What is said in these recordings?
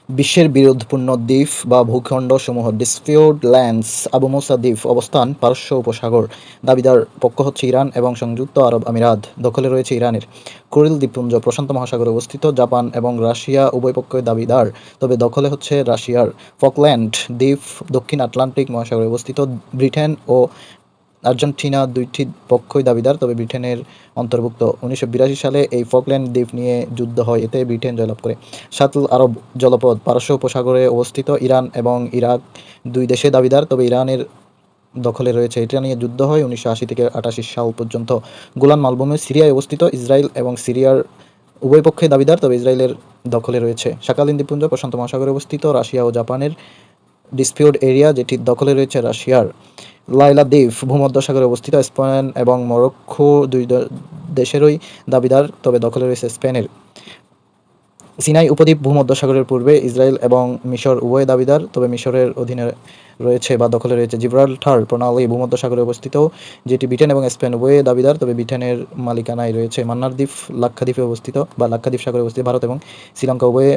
বিশ্বের বিরোধপূর্ণ দ্বীপ বা ভূখণ্ডসমূহ ডিসপিউট ল্যান্ডস আবু মুসা দ্বীপ অবস্থান পারস্য উপসাগর। দাবিদার পক্ষ হচ্ছে ইরান এবং সংযুক্ত আরব আমিরাত। দখলে রয়েছে ইরানের কুরিল দ্বীপপুঞ্জ প্রশান্ত মহাসাগরে অবস্থিত। জাপান এবং রাশিয়া উভয় পক্ষই দাবিদার, তবে দখলে হচ্ছে রাশিয়ার। ফকল্যান্ড দ্বীপ দক্ষিণ আটলান্টিক মহাসাগরে অবস্থিত। ব্রিটেন ও আর্জেন্টিনা দুইটি পক্ষই দাবিদার, তবে ব্রিটেনের অন্তর্ভুক্ত। 1982 সালে এই ফকল্যান্ড দ্বীপ নিয়ে যুদ্ধ হয়, এতে ব্রিটেন জয়লাভ করে। শাটল আরব জলপথ পারস্য উপসাগরে অবস্থিত। ইরান এবং ইরাক দুই দেশে দাবিদার, তবে ইরানের দখলে রয়েছে। এটা নিয়ে যুদ্ধ হয় 1980 থেকে 88 সাল পর্যন্ত। গোলান মালভূমি সিরিয়ায় অবস্থিত। ইসরায়েল এবং সিরিয়ার উভয় পক্ষে দাবিদার, তবে ইসরায়েলের দখলে রয়েছে। শাকালিন দ্বীপপুঞ্জ প্রশান্ত মহাসাগরে অবস্থিত। রাশিয়া ও জাপানের ডিসপিউট এরিয়া, যেটি দখলে রয়েছে রাশিয়ার। লাইলা দ্বীপ ভূমধ্যসাগরে অবস্থিত। স্পেন এবং মরক্কো দুই দেশেরই দাবিদার, তবে দখলে রয়েছে স্পেনের। সিনাই উপদ্বীপ ভূমধ্যসাগরের পূর্বে। ইসরায়েল এবং মিশর উভয় দাবিদার, তবে মিশরের অধীনে রয়েছে বা দখলে রয়েছে। জিব্রাল্টার প্রণালী ভূমধ্যসাগরে অবস্থিত, যেটি ব্রিটেন এবং স্পেন উভয় দাবিদার, তবে ব্রিটেনের মালিকানায় রয়েছে। মান্নার দ্বীপ লাক্ষাদ্বীপে অবস্থিত বা লাক্ষাদ্বীপ সাগরে অবস্থিত। ভারত এবং শ্রীলঙ্কা উভয়ে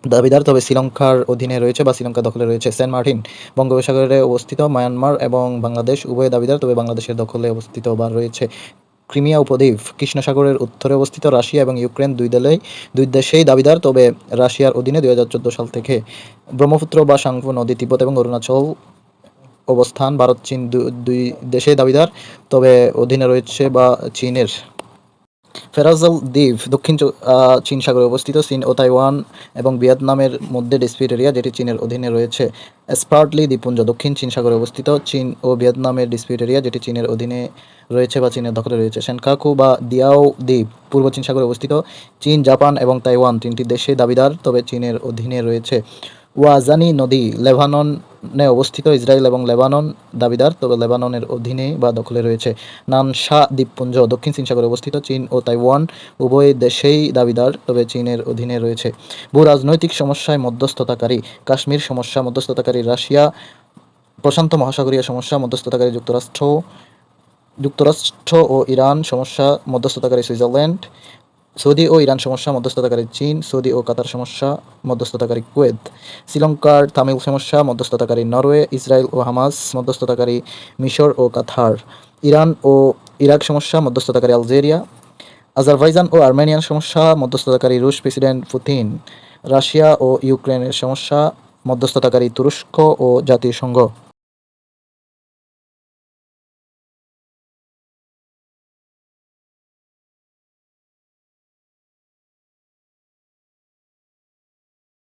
দাবিদার, তবে শ্রীলঙ্কার অধীনে রয়েছে বা শ্রীলঙ্কা দখলে রয়েছে। সেন্ট মার্টিন বঙ্গোপসাগরে অবস্থিত। মায়ানমার এবং বাংলাদেশ উভয় দাবিদার, তবে বাংলাদেশের দখলে অবস্থিত বা রয়েছে। ক্রিমিয়া উপদ্বীপ কৃষ্ণ সাগরের উত্তরে অবস্থিত। রাশিয়া এবং ইউক্রেন দুই দেশেই দাবিদার, তবে রাশিয়ার অধীনে 2014 সাল থেকে। ব্রহ্মপুত্র বা সাংপু নদী তিব্বত এবং অরুণাচল অবস্থান। ভারত চীন দুই দেশেই দাবিদার, তবে অধীনে রয়েছে বা চীনের। ফেরাজল দ্বীপ দক্ষিণ চীন সাগরে অবস্থিত। চীন ও তাইওয়ান এবং ভিয়েতনামের মধ্যে ডিসপিউট এরিয়া, যেটি চীনের অধীনে রয়েছে। স্পার্টলি দ্বীপপুঞ্জ দক্ষিণ চীন সাগরে অবস্থিত। চীন ও ভিয়েতনামের ডিসপিউট এরিয়া, যেটি চীনের অধীনে রয়েছে বা চীনের দখলে রয়েছে। সেনকাকু বা দিয়াও দ্বীপ পূর্ব চীন সাগরে অবস্থিত। চীন, জাপান এবং তাইওয়ান তিনটি দেশে দাবিদার, তবে চীনের অধীনে রয়েছে। ওয়াজানি নদী লেবাননে অবস্থিত। ইসরায়েল এবং লেবানন দাবিদার, তবে লেবাননের অধীনে বা দখলে রয়েছে। নানশা দ্বীপপুঞ্জ দক্ষিণ চীন সাগরে অবস্থিত। চীন ও তাইওয়ান উভয় দেশেই দাবিদার, তবে চীনের অধীনে রয়েছে। ভূ রাজনৈতিক সমস্যায় মধ্যস্থতাকারী কাশ্মীর সমস্যা, মধ্যস্থতাকারী রাশিয়া। প্রশান্ত মহাসাগরীয় সমস্যা, মধ্যস্থতাকারী যুক্তরাষ্ট্র ও ইরান সমস্যা, মধ্যস্থতাকারী সুইজারল্যান্ড। সৌদি ও ইরান সমস্যা, মধ্যস্থতাকারী চীন। সৌদি ও কাতার সমস্যা, মধ্যস্থতাকারী কুয়েত। শ্রীলঙ্কার তামিল সমস্যা, মধ্যস্থতাকারী নরওয়ে। ইসরায়েল ও হামাস, মধ্যস্থতাকারী মিশর ও কাতার। ইরান ও ইরাক সমস্যা, মধ্যস্থতাকারী আলজেরিয়া। আজারবাইজান ও আর্মেনিয়ান সমস্যা, মধ্যস্থতাকারী রুশ প্রেসিডেন্ট পুতিন। রাশিয়া ও ইউক্রেনের সমস্যা, মধ্যস্থতাকারী তুরস্ক ও জাতিসংঘ।